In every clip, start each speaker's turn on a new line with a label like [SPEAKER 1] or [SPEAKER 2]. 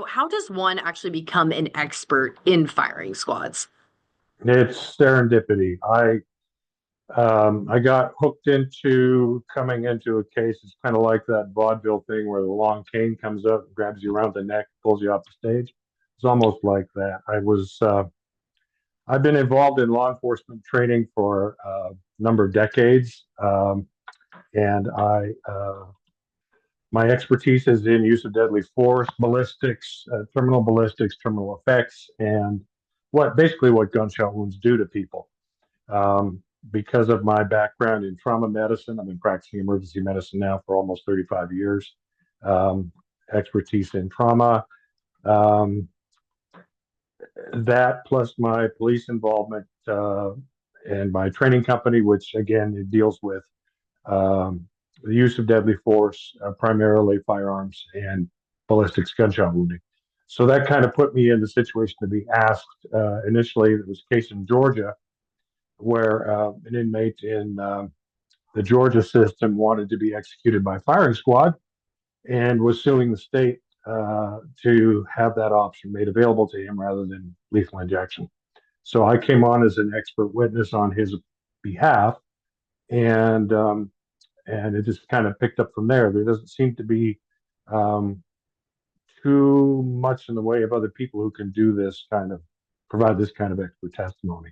[SPEAKER 1] How does one actually become an expert in firing squads?
[SPEAKER 2] It's serendipity. I got hooked into coming into a case. It's kind of like that vaudeville thing where the long cane comes up, grabs you around the neck, pulls you off the stage. It's almost like that. I've been involved in law enforcement training for a number of decades, and my expertise is in use of deadly force, ballistics, terminal effects, and what gunshot wounds do to people. Um, because of my background in trauma medicine, I've been practicing emergency medicine now for almost 35 years. Um, Expertise in trauma. Um, that plus my police involvement and my training company, which again it deals with um, the use of deadly force, primarily firearms and ballistics gunshot wounding. So that kind of put me in the situation to be asked. Initially, there was a case in Georgia where an inmate in the Georgia system wanted to be executed by firing squad and was suing the state to have that option made available to him rather than lethal injection. So I came on as an expert witness on his behalf, and it just kind of picked up from there. There doesn't seem to be um, too much in the way of other people who can do this kind of provide this kind of expert testimony.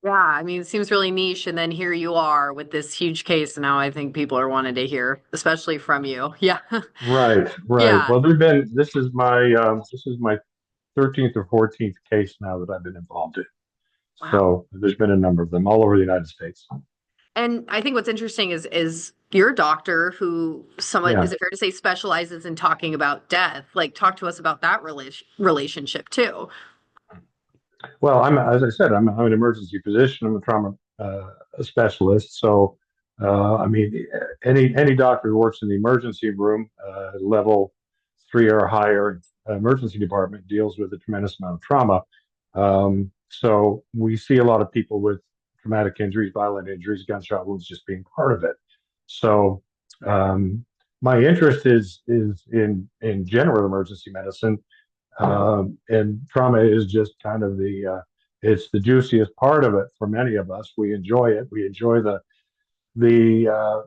[SPEAKER 1] Yeah, I mean, it seems really niche, and then here you are with this huge case. Now I think people are wanting to hear, especially from you. Yeah.
[SPEAKER 2] Right, right.
[SPEAKER 1] Yeah.
[SPEAKER 2] Well, this is my 13th or 14th case now that I've been involved in.
[SPEAKER 1] Wow.
[SPEAKER 2] So there's been a number of them all over the United States.
[SPEAKER 1] And I think what's interesting is you're a doctor who somewhat,
[SPEAKER 2] Yeah.
[SPEAKER 1] is it fair to say, specializes in talking about death? Like, talk to us about that relationship too.
[SPEAKER 2] Well, as I said, I'm an emergency physician. I'm a trauma specialist. So, I mean, any doctor who works in the emergency room, level three or higher emergency department deals with a tremendous amount of trauma. So we see a lot of people with traumatic injuries, violent injuries, gunshot wounds, just being part of it. So, um, my interest is in general emergency medicine, and trauma is just kind of it's the juiciest part of it for many of us. We enjoy it. We enjoy the the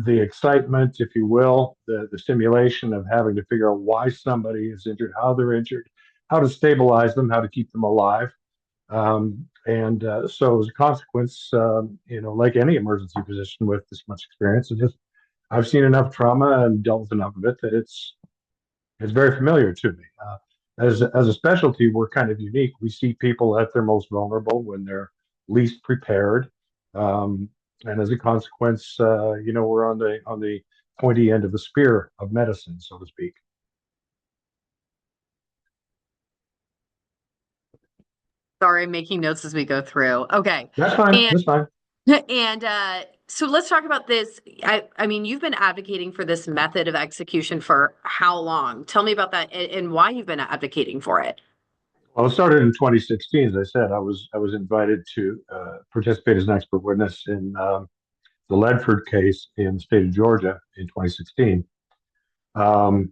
[SPEAKER 2] excitement, if you will, the stimulation of having to figure out why somebody is injured, how they're injured, how to stabilize them, how to keep them alive. And so, as a consequence, like any emergency physician with this much experience, I've seen enough trauma and dealt with enough of it that it's very familiar to me. As a specialty, we're kind of unique. We see people at their most vulnerable when they're least prepared, um, and as a consequence, we're on the pointy end of the spear of medicine, so to speak.
[SPEAKER 1] Sorry, I'm making notes as we go through. Okay.
[SPEAKER 2] That's fine.
[SPEAKER 1] And
[SPEAKER 2] That's fine.
[SPEAKER 1] so let's talk about this. I mean, you've been advocating for this method of execution for how long? Tell me about that and why you've been advocating for it.
[SPEAKER 2] Well, it started in 2016. As I said, I was invited to participate as an expert witness in the Ledford case in the state of Georgia in 2016. Um,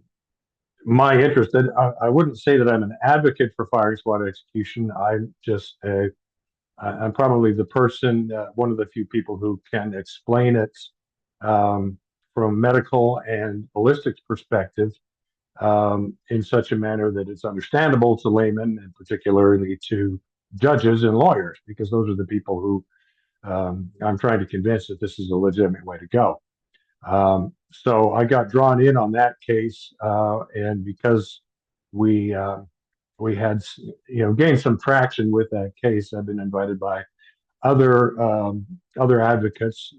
[SPEAKER 2] my interest, I wouldn't say that I'm an advocate for firing squad execution. I'm probably the person, one of the few people who can explain it um, from a medical and ballistics perspective in such a manner that it's understandable to laymen and particularly to judges and lawyers, because those are the people who I'm trying to convince that this is a legitimate way to go. So I got drawn in on that case, and because we we had gained some traction with that case, I've been invited by other advocates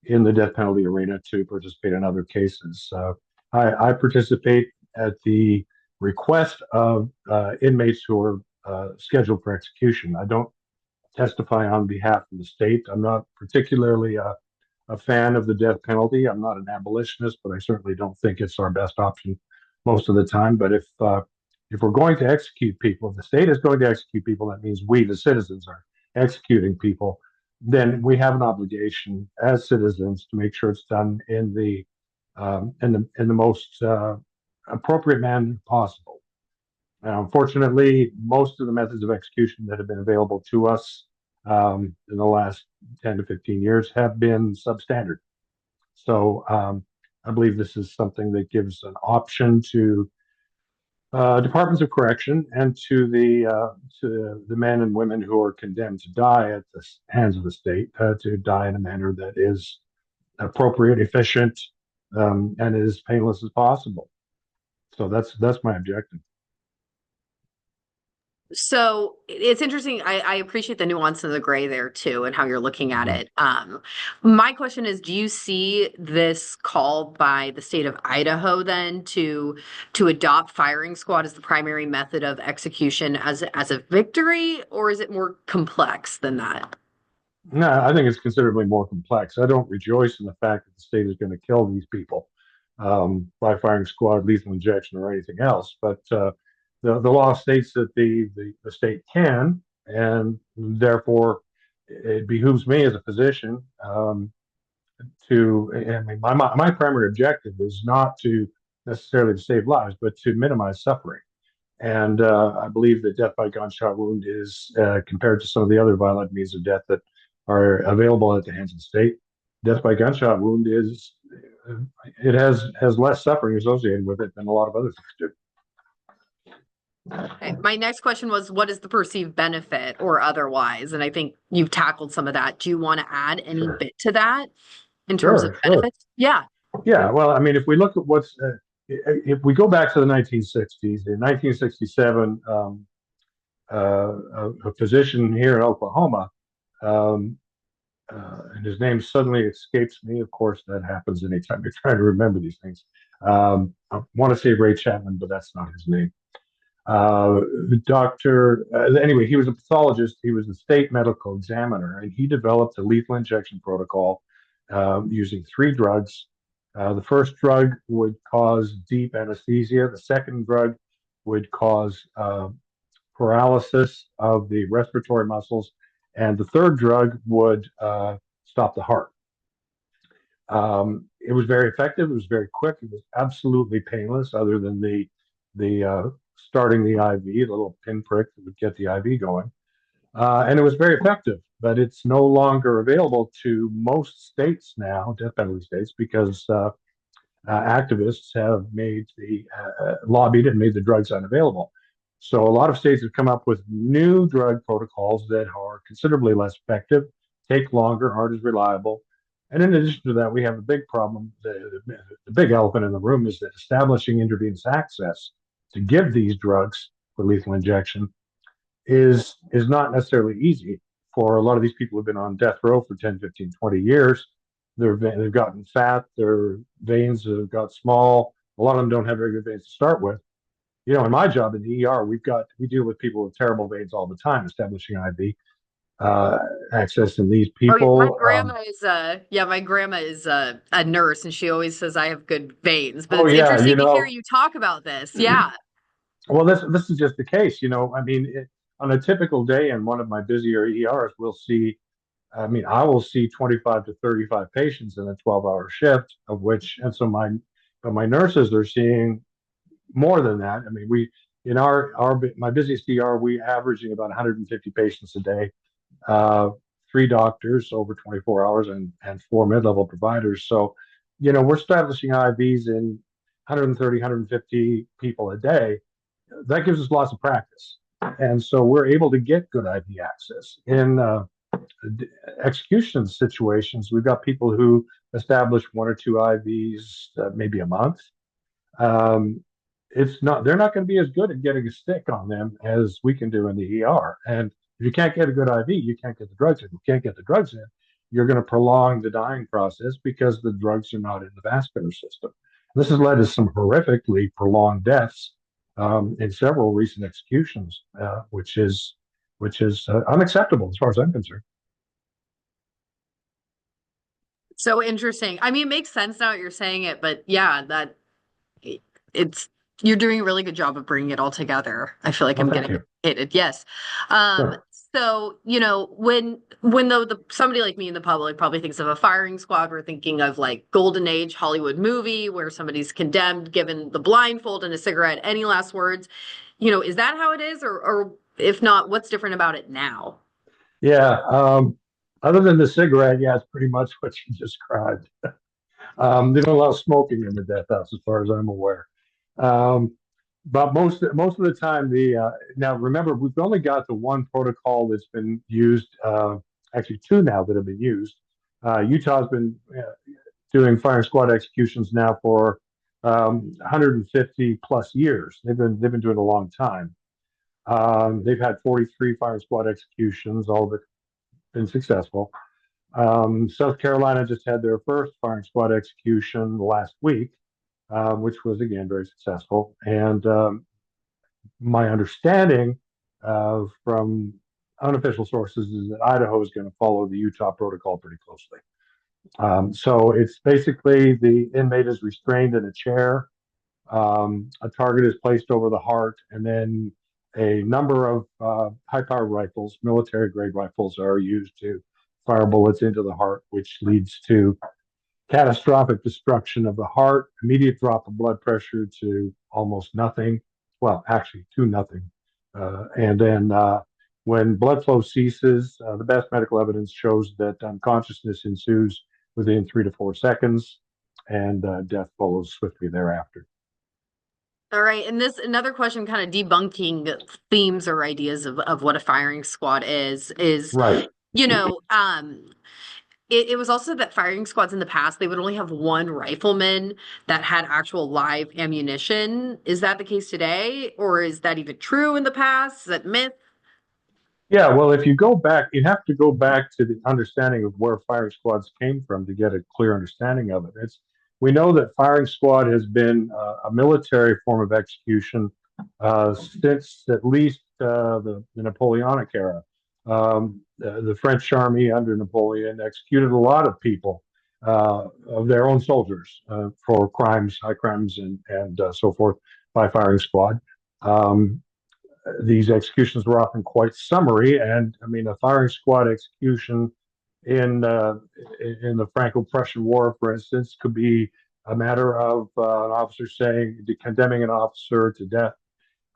[SPEAKER 2] in the death penalty arena to participate in other cases. I participate at the request of inmates who are scheduled for execution. I don't testify on behalf of the state. I'm not particularly a fan of the death penalty. I'm not an abolitionist, but I certainly don't think it's our best option most of the time. But if we're going to execute people, if the state is going to execute people, that means we, the citizens, are executing people. Then we have an obligation as citizens to make sure it's done in the most appropriate manner possible. Now, unfortunately, most of the methods of execution that have been available to us in the last 10 to 15 years have been substandard. So I believe this is something that gives an option to departments of correction and to the men and women who are condemned to die at the hands of the state to die in a manner that is appropriate, efficient, and as painless as possible. So that's my objective.
[SPEAKER 1] So it's interesting. I appreciate the nuance of the gray there too, and how you're looking at
[SPEAKER 2] Mhm.
[SPEAKER 1] it. My question is, do you see this call by the state of Idaho then to adopt firing squad as the primary method of execution as a victory, or is it more complex than that?
[SPEAKER 2] No, I think it's considerably more complex. I don't rejoice in the fact that the state is going to kill these people by firing squad, lethal injection, or anything else. But the law states that the state can, and therefore it behooves me as a physician to. I mean, my primary objective is not to necessarily to save lives, but to minimize suffering. And I believe that death by gunshot wound is, compared to some of the other violent means of death that are available at the hands of the state, death by gunshot wound is, it has less suffering associated with it than a lot of other things do.
[SPEAKER 1] Okay. My next question was, what is the perceived benefit or otherwise? And I think you've tackled some of that. Do you want to add any
[SPEAKER 2] Sure,
[SPEAKER 1] bit to that in terms of
[SPEAKER 2] sure.
[SPEAKER 1] benefits? Yeah.
[SPEAKER 2] Yeah, well, I mean, if we look at if we go back to the 1960s, in 1967, a physician here in Oklahoma, um, and his name suddenly escapes me. Of course, that happens anytime you're trying to remember these things. I want to say Ray Chapman, but that's not his name. Anyway, he was a pathologist. He was a state medical examiner, and he developed a lethal injection protocol using three drugs. The first drug would cause deep anesthesia. The second drug would cause paralysis of the respiratory muscles, and the third drug would stop the heart. It was very effective. It was very quick. It was absolutely painless, other than the starting the IV, the little pinprick that would get the IV going, and it was very effective. But it's no longer available to most states now, death penalty states, because activists have made lobbied and made the drugs unavailable. So a lot of states have come up with new drug protocols that are considerably less effective, take longer, aren't as reliable. And in addition to that, we have a big problem. The big elephant in the room is that establishing intravenous access to give these drugs for lethal injection is not necessarily easy for a lot of these people who've been on death row for 10, 15, 20 years. They've gotten fat, their veins have got small. A lot of them don't have very good veins to start with. You know, in my job in the ER, we deal with people with terrible veins all the time, establishing IV access in these
[SPEAKER 1] Oh yeah,
[SPEAKER 2] people.
[SPEAKER 1] my grandma is a nurse and she always says I have good veins, but
[SPEAKER 2] Oh
[SPEAKER 1] it's
[SPEAKER 2] yeah,
[SPEAKER 1] interesting to hear you talk about this. Yeah.
[SPEAKER 2] well, this is just the case. You know, I mean, on a typical day in one of my busier ERs, we'll see. I mean, I will see 25 to 35 patients in a 12-hour shift, of which, and so my nurses are seeing more than that. I mean, we in our my busiest ER, we averaging about 150 patients a day, uh, three doctors over 24 hours, and four mid-level providers. So, you know, we're establishing IVs in 130, 150 people a day. That gives us lots of practice, and so we're able to get good IV access in. Execution situations, we've got people who establish one or two IVs maybe a month. Um, it's not they're not going to be as good at getting a stick on them as we can do in the ER. And if you can't get a good IV, you can't get the drugs in. If you can't get the drugs in, you're going to prolong the dying process because the drugs are not in the vascular system. This has led to some horrifically prolonged deaths in several recent executions, which is unacceptable as far as I'm concerned.
[SPEAKER 1] So interesting. I mean, it makes sense now that you're saying it, but yeah, it's you're doing a really good job of bringing it all together. I feel like
[SPEAKER 2] Well,
[SPEAKER 1] I'm
[SPEAKER 2] thank
[SPEAKER 1] getting
[SPEAKER 2] you.
[SPEAKER 1] educated. Yes. Um,
[SPEAKER 2] Sure.
[SPEAKER 1] So, when the somebody like me in the public probably thinks of a firing squad, we're thinking of like golden age Hollywood movie where somebody's condemned, given the blindfold and a cigarette. Any last words? Is that how it is, or if not, what's different about it now?
[SPEAKER 2] Yeah. Other than the cigarette, yeah, it's pretty much what you described. They don't allow smoking in the death house, as far as I'm aware. Um, but most of the time, the now remember we've only got the one protocol that's been used. Actually, two now that have been used. Utah's been doing firing squad executions now for 150 plus years. They've been doing it a long time. They've had 43 firing squad executions, all of it been successful. South Carolina just had their first firing squad execution last week, which was again very successful. And my understanding from unofficial sources is that Idaho is going to follow the Utah protocol pretty closely. So it's basically the inmate is restrained in a chair, a target is placed over the heart, and then a number of high-powered rifles, military-grade rifles, are used to fire bullets into the heart, which leads to catastrophic destruction of the heart, immediate drop of blood pressure to almost nothing. Well, actually, to nothing. And then when blood flow ceases, the best medical evidence shows that unconsciousness ensues within 3 to 4 seconds, and death follows swiftly thereafter.
[SPEAKER 1] All right, and this another question, kind of debunking themes or ideas of what a firing squad is
[SPEAKER 2] Right.
[SPEAKER 1] you know, it was also that firing squads in the past, they would only have one rifleman that had actual live ammunition. Is that the case today, or is that even true in the past? Is that myth?
[SPEAKER 2] Yeah, well, if you go back, you have to go back to the understanding of where firing squads came from to get a clear understanding of it. We know that firing squad has been a military form of execution since at least the Napoleonic era. The French army under Napoleon executed a lot of people, of their own soldiers, for crimes, high crimes, and so forth by firing squad. Um, these executions were often quite summary, and I mean, a firing squad execution in in the Franco-Prussian War, for instance, could be a matter of an officer saying, condemning an officer to death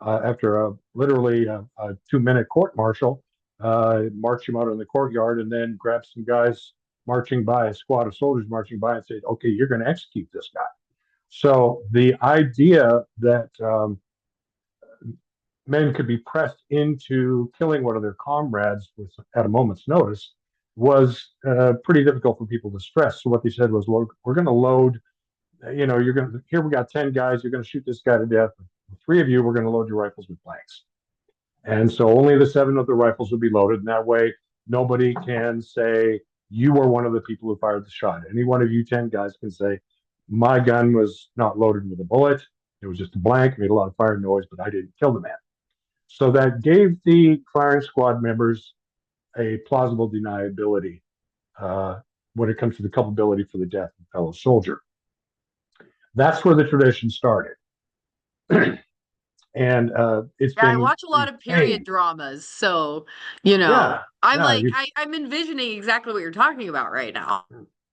[SPEAKER 2] after literally a 2 minute court martial, march him out in the courtyard, and then grab some guys marching by, a squad of soldiers marching by, and say, "Okay, you're going to execute this guy." So the idea that men could be pressed into killing one of their comrades at a moment's notice was pretty difficult for people to stress. So what they said was, "Well, we're going to load. You're going to here. We got 10 guys. You're going to shoot this guy to death. Three of you, we're going to load your rifles with blanks." And so only the seven of the rifles would be loaded. And that way, nobody can say you were one of the people who fired the shot. Any one of you 10 guys can say, "My gun was not loaded with a bullet. It was just a blank. It made a lot of fire noise, but I didn't kill the man." So that gave the firing squad members a plausible deniability when it comes to the culpability for the death of a fellow soldier. That's where the tradition started. And it's
[SPEAKER 1] Yeah, I
[SPEAKER 2] been
[SPEAKER 1] watch a lot of period
[SPEAKER 2] retained.
[SPEAKER 1] dramas, so
[SPEAKER 2] Yeah,
[SPEAKER 1] I'm
[SPEAKER 2] yeah,
[SPEAKER 1] like I'm envisioning exactly what you're talking about right now.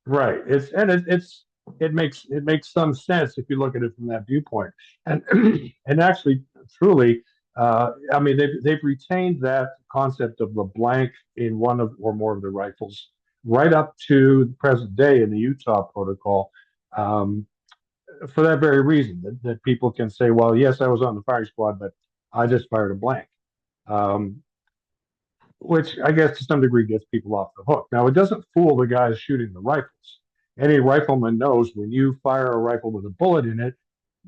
[SPEAKER 2] right. It makes some sense if you look at it from that viewpoint. And and actually, truly, I mean, they've retained that concept of the blank in one of or more of the rifles right up to the present day in the Utah protocol, um, for that very reason that people can say, "Well, yes, I was on the fire squad, but I just fired a blank." Um, which I guess to some degree gets people off the hook. Now, it doesn't fool the guys shooting the rifles. Any rifleman knows when you fire a rifle with a bullet in it,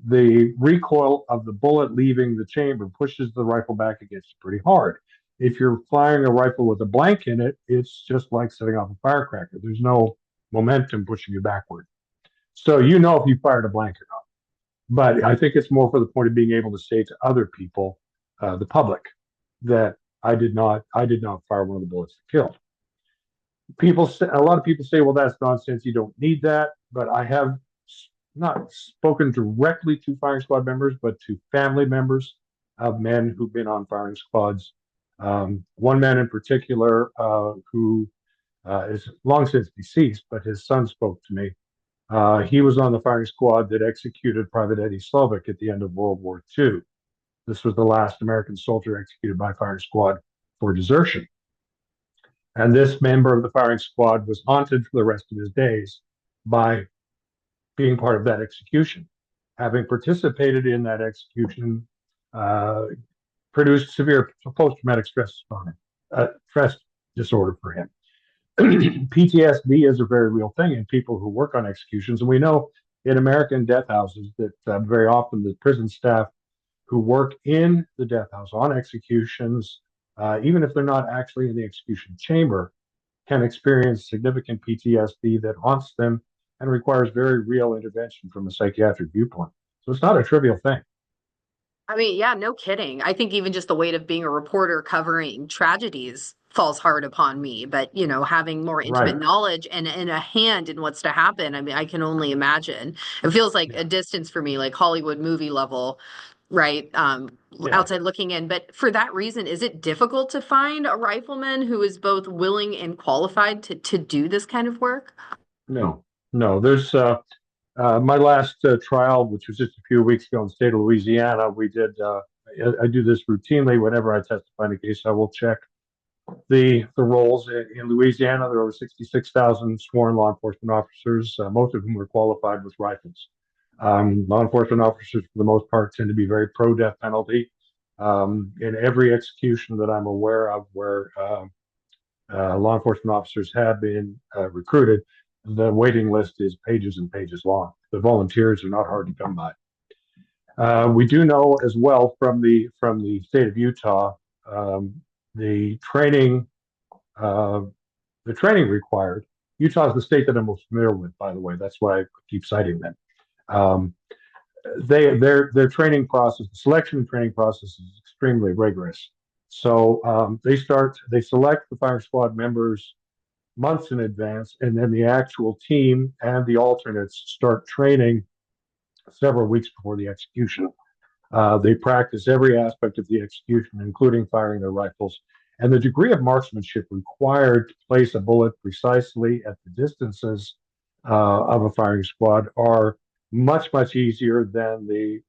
[SPEAKER 2] the recoil of the bullet leaving the chamber pushes the rifle back against it pretty hard. If you're firing a rifle with a blank in it, it's just like setting off a firecracker. There's no momentum pushing you backward. So you know if you fired a blank or not. But I think it's more for the point of being able to say to other people, the public, that I did not fire one of the bullets that killed. A lot of people say, "Well, that's nonsense. You don't need that." But I have not spoken directly to firing squad members, but to family members of men who've been on firing squads, One man in particular who is long since deceased, but his son spoke to me. He was on the firing squad that executed Private Eddie Slovik at the end of World War II. This was the last American soldier executed by firing squad for desertion. And this member of the firing squad was haunted for the rest of his days by being part of that execution. Having participated in that execution, uh, produced severe post-traumatic stress disorder for him. PTSD is a very real thing in people who work on executions, and we know in American death houses that very often the prison staff who work in the death house on executions, even if they're not actually in the execution chamber, can experience significant PTSD that haunts them and requires very real intervention from a psychiatric viewpoint. So it's not a trivial thing.
[SPEAKER 1] I mean, yeah, no kidding. I think even just the weight of being a reporter covering tragedies falls hard upon me. But, having more intimate
[SPEAKER 2] Right.
[SPEAKER 1] knowledge and a hand in what's to happen, I mean, I can only imagine. It feels like a
[SPEAKER 2] Yeah.
[SPEAKER 1] distance for me, like Hollywood movie level, right?
[SPEAKER 2] Yeah.
[SPEAKER 1] Outside looking in. But for that reason, is it difficult to find a rifleman who is both willing and qualified to do this kind of work?
[SPEAKER 2] No. No. There's my last trial, which was just a few weeks ago in the state of Louisiana. We did. I do this routinely whenever I testify in a case. I will check the roles in Louisiana. There are over 66,000 sworn law enforcement officers, most of whom are qualified with rifles. Law enforcement officers, for the most part, tend to be very pro death penalty. In every execution that I'm aware of where law enforcement officers have been recruited, the waiting list is pages and pages long. The volunteers are not hard to come by. We do know as well from the state of Utah, um, the training uh, the training required. Utah is the state that I'm most familiar with, by the way. That's why I keep citing them. Um, their training process, the selection and training process is extremely rigorous. So they select the fire squad members months in advance, and then the actual team and the alternates start training several weeks before the execution. They practice every aspect of the execution, including firing their rifles. And the degree of marksmanship required to place a bullet precisely at the distances of a firing squad are much, much easier than the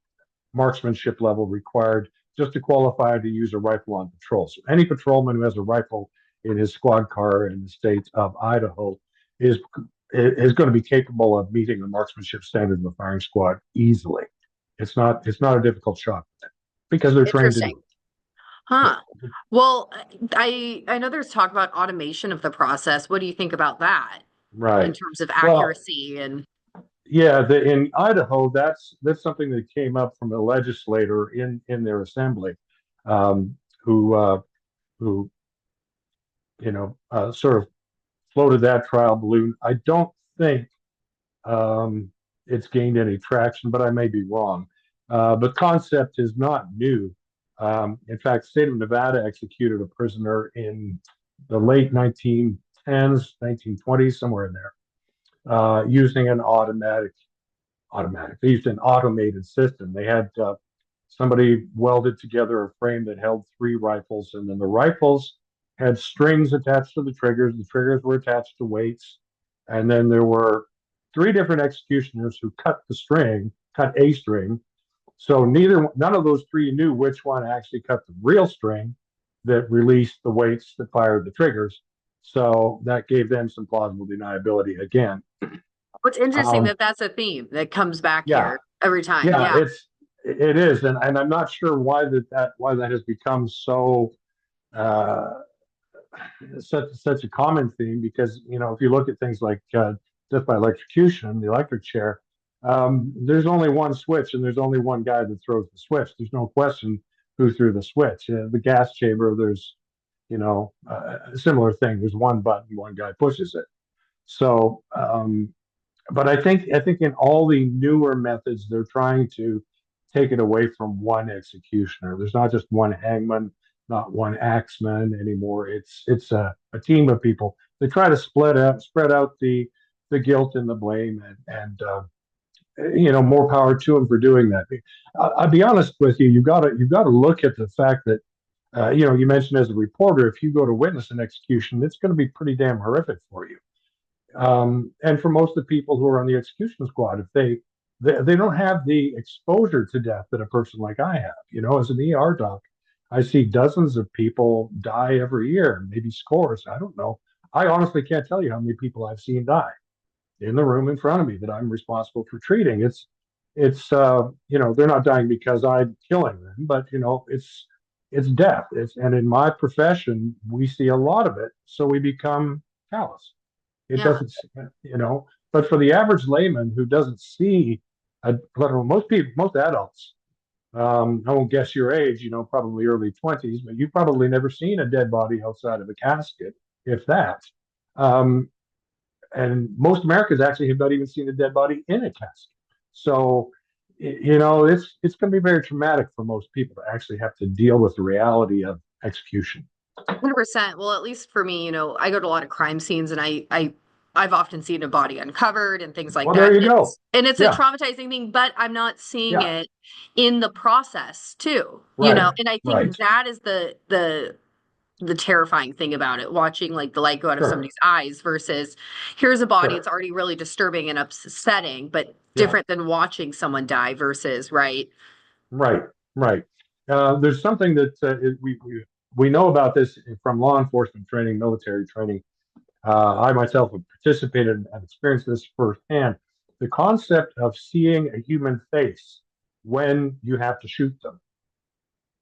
[SPEAKER 2] marksmanship level required just to qualify to use a rifle on patrol. So any patrolman who has a rifle in his squad car in the state of Idaho is is going to be capable of meeting the marksmanship standard of the firing squad easily. It's not a difficult shot because they're trained to do
[SPEAKER 1] Interesting. Huh.
[SPEAKER 2] it.
[SPEAKER 1] Well, I know there's talk about automation of the process. What do you think about that in
[SPEAKER 2] Right.
[SPEAKER 1] terms of
[SPEAKER 2] Well,
[SPEAKER 1] accuracy and
[SPEAKER 2] yeah, in Idaho, that's something that came up from a legislator in their assembly, um, who who sort of floated that trial balloon. I don't think um, it's gained any traction, but I may be wrong. But concept is not new. In fact, the state of Nevada executed a prisoner in the late 1910s, 1920s, somewhere in there, using an automatic. They used an automated system. They had somebody welded together a frame that held three rifles, and then the rifles had strings attached to the triggers. The triggers were attached to weights, and then there were three different executioners who cut a string. So none of those three knew which one actually cut the real string that released the weights that fired the triggers. So that gave them some plausible deniability again.
[SPEAKER 1] what's interesting
[SPEAKER 2] Um,
[SPEAKER 1] that that's a theme that comes back
[SPEAKER 2] yeah,
[SPEAKER 1] here every time.
[SPEAKER 2] yeah,
[SPEAKER 1] Yeah.
[SPEAKER 2] it is, and I'm not sure why that has become so uh, such a common theme because if you look at things like death by electrocution, the electric chair, there's only one switch and there's only one guy that throws the switch. There's no question who threw the switch. The gas chamber, there's a similar thing. There's one button, one guy pushes it. So, but I think in all the newer methods, they're trying to take it away from one executioner. There's not just one hangman, not one axeman anymore. It's a team of people. They try to spread out the guilt and the blame, and more power to them for doing that. I'll be honest with you. You've got to look at the fact that You mentioned as a reporter, if you go to witness an execution, it's going to be pretty damn horrific for you. And for most of the people who are on the execution squad, if they don't have the exposure to death that a person like I have. As an ER doc, I see dozens of people die every year, maybe scores. I don't know. I honestly can't tell you how many people I've seen die in the room in front of me that I'm responsible for treating. They're not dying because I'm killing them, but it's death. And in my profession, we see a lot of it, so we become callous. It
[SPEAKER 1] Yeah.
[SPEAKER 2] doesn't, you know, but for the average layman who doesn't see, most people, most adults, I won't guess your age, probably early 20s, but you've probably never seen a dead body outside of a casket, if that. Um, and most Americans actually have not even seen a dead body in a casket. So, it's going to be very traumatic for most people to actually have to deal with the reality of execution.
[SPEAKER 1] 100%. Well, at least for me, I go to a lot of crime scenes and I've often seen a body uncovered and things like
[SPEAKER 2] Well,
[SPEAKER 1] that.
[SPEAKER 2] there you go.
[SPEAKER 1] It's a
[SPEAKER 2] Yeah,
[SPEAKER 1] traumatizing thing, but I'm not seeing
[SPEAKER 2] yeah,
[SPEAKER 1] it in the process too,
[SPEAKER 2] right,
[SPEAKER 1] and I think
[SPEAKER 2] right,
[SPEAKER 1] that is the terrifying thing about it, watching like the light go out of
[SPEAKER 2] sure,
[SPEAKER 1] somebody's eyes versus here's a body, it's
[SPEAKER 2] sure,
[SPEAKER 1] already really disturbing and upsetting, but
[SPEAKER 2] yeah,
[SPEAKER 1] different than watching someone die versus, right?
[SPEAKER 2] right, right. There's something that we know about this from law enforcement training, military training. I myself have participated and experienced this firsthand. The concept of seeing a human face when you have to shoot them,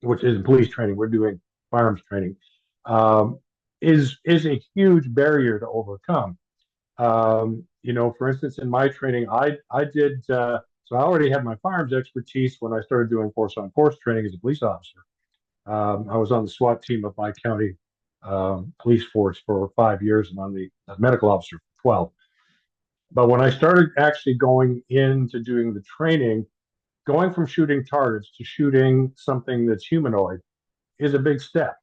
[SPEAKER 2] which is in police training, we're doing firearms training, um, is a huge barrier to overcome. For instance, in my training, I did so I already had my firearms expertise when I started doing force on force training as a police officer. I was on the SWAT team of my county police force for 5 years and on the medical officer for 12. But when I started actually going into doing the training, going from shooting targets to shooting something that's humanoid is a big step.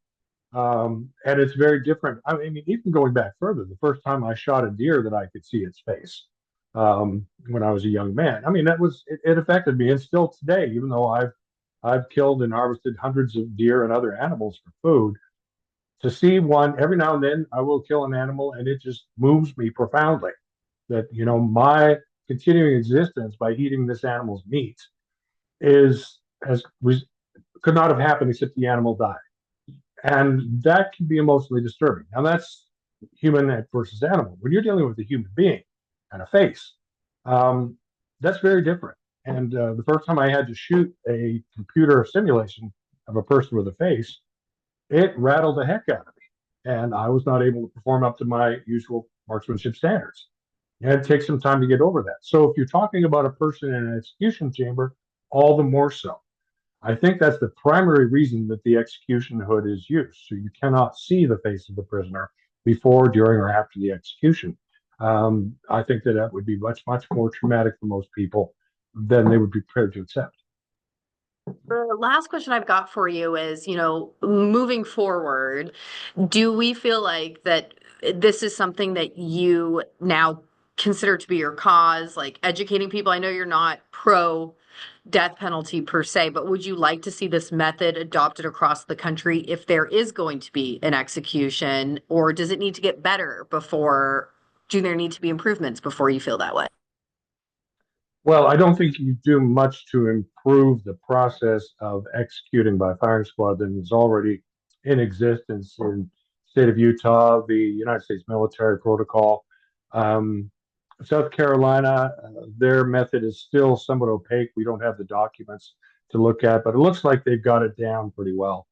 [SPEAKER 2] And it's very different. I mean, even going back further, the first time I shot a deer that I could see its face when I was a young man. I mean, it affected me, and still today, even though I've killed and harvested hundreds of deer and other animals for food. To see one every now and then, I will kill an animal, and it just moves me profoundly. That my continuing existence by eating this animal's meat is as could not have happened except the animal died. And that can be emotionally disturbing. Now, that's human versus animal. When you're dealing with a human being and a face, um, that's very different. And the first time I had to shoot a computer simulation of a person with a face, it rattled the heck out of me. And I was not able to perform up to my usual marksmanship standards. And it takes some time to get over that. So if you're talking about a person in an execution chamber, all the more so. I think that's the primary reason that the execution hood is used. So you cannot see the face of the prisoner before, during, or after the execution. I think that would be much, much more traumatic for most people than they would be prepared to accept.
[SPEAKER 1] The last question I've got for you is, moving forward, do we feel like that this is something that you now consider to be your cause, like educating people? I know you're not pro death penalty per se, but would you like to see this method adopted across the country if there is going to be an execution, or does it need to get better before, do there need to be improvements before you feel that way?
[SPEAKER 2] Well, I don't think you do much to improve the process of executing by firing squad that is already in existence in the state of Utah, the United States military protocol. Um, South Carolina, their method is still somewhat opaque. We don't have the documents to look at, but it looks like they've got it down pretty well.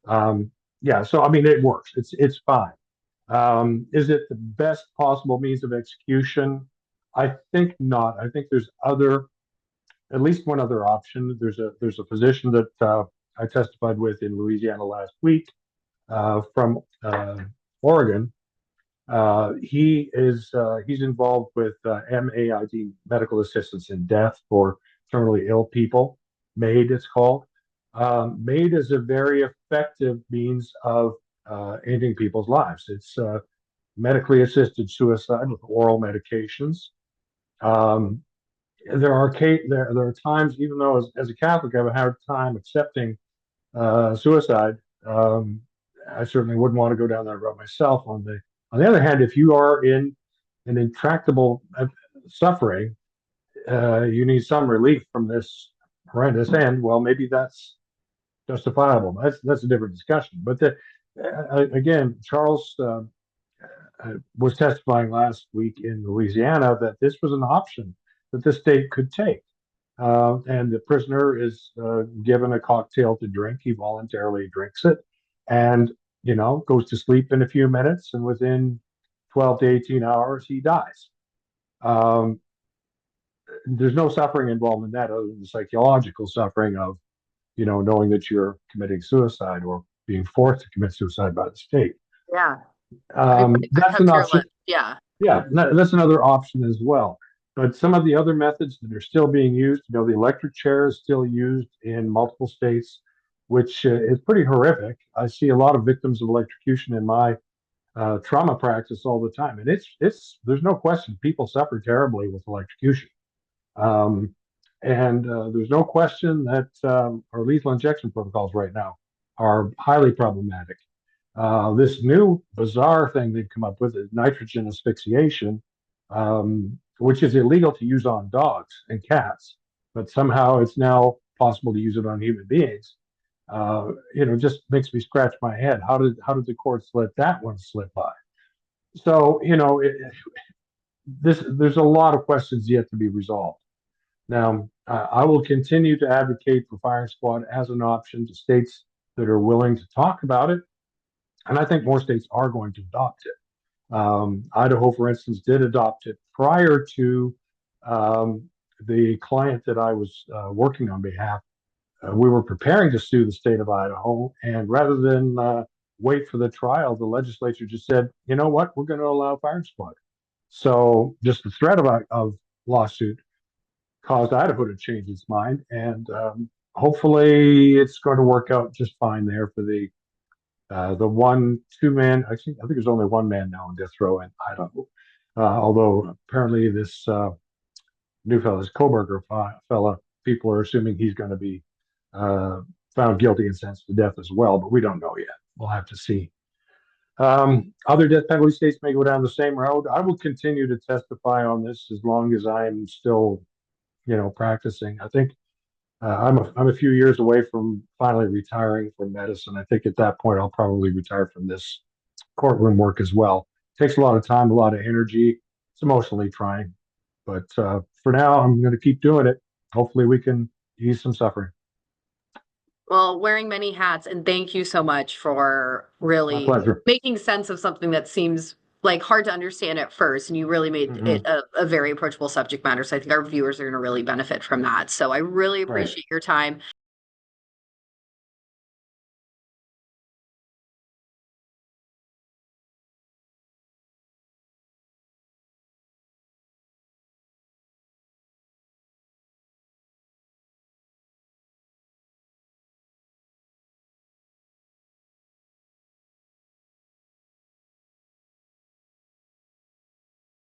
[SPEAKER 2] Yeah, so I mean, it works. It's fine. Is it the best possible means of execution? I think not. I think there's at least one other option. There's a physician that I testified with in Louisiana last week from Oregon. He's involved with MAID, medical assistance in death for terminally ill people. MAID, it's called. MAID is a very effective means of ending people's lives. It's medically assisted suicide with oral medications. Um, there are times, even though as a Catholic, I have a hard time accepting suicide Um, I certainly wouldn't want to go down that road myself. On the other hand, if you are in an intractable suffering, you need some relief from this horrendous end. Well, maybe that's justifiable. That's a different discussion. But again, Charles was testifying last week in Louisiana that this was an option that the state could take. And the prisoner is given a cocktail to drink. He voluntarily drinks it and, goes to sleep in a few minutes. And within 12 to 18 hours, he dies. Um, there's no suffering involved in that other than the psychological suffering of, knowing that you're committing suicide or being forced to commit suicide by the state.
[SPEAKER 1] Yeah. Everybody that
[SPEAKER 2] That's
[SPEAKER 1] comes
[SPEAKER 2] an
[SPEAKER 1] here,
[SPEAKER 2] option.
[SPEAKER 1] yeah.
[SPEAKER 2] Yeah, that's another option as well. But some of the other methods that are still being used, the electric chair is still used in multiple states, which is pretty horrific. I see a lot of victims of electrocution in my trauma practice all the time, and it's there's no question people suffer terribly with electrocution, um, and there's no question that our lethal injection protocols right now are highly problematic. This new bizarre thing they've come up with is nitrogen asphyxiation, which is illegal to use on dogs and cats, but somehow it's now possible to use it on human beings. Just makes me scratch my head. How did the courts let that one slip by? So there's a lot of questions yet to be resolved. Now, I will continue to advocate for firing squad as an option to states that are willing to talk about it, and I think more states are going to adopt it. Idaho, for instance, did adopt it prior to the client that I was working on behalf. We were preparing to sue the state of Idaho, and rather than wait for the trial, the legislature just said, "You know what? We're going to allow firing squad." So just the threat of lawsuit caused Idaho to change its mind, and hopefully it's going to work out just fine there for the one, two man. I think there's only one man now on death row in Idaho. Although apparently this new fella, this Kohberger fella, people are assuming he's going to be uh, found guilty and sentenced to death as well, but we don't know yet. We'll have to see. Other death penalty states may go down the same road. I will continue to testify on this as long as I'm still, practicing. I think I'm a few years away from finally retiring from medicine. I think at that point I'll probably retire from this courtroom work as well. It takes a lot of time, a lot of energy. It's emotionally trying, but for now I'm going to keep doing it. Hopefully we can ease some suffering.
[SPEAKER 1] Well, wearing many hats, and thank you so much for
[SPEAKER 2] My
[SPEAKER 1] really
[SPEAKER 2] pleasure.
[SPEAKER 1] making sense of something that seems like hard to understand at first. And you really made it
[SPEAKER 2] Hmm.
[SPEAKER 1] a very approachable subject matter. So I think our viewers are going to really benefit from that. So I really
[SPEAKER 2] Right.
[SPEAKER 1] appreciate your time.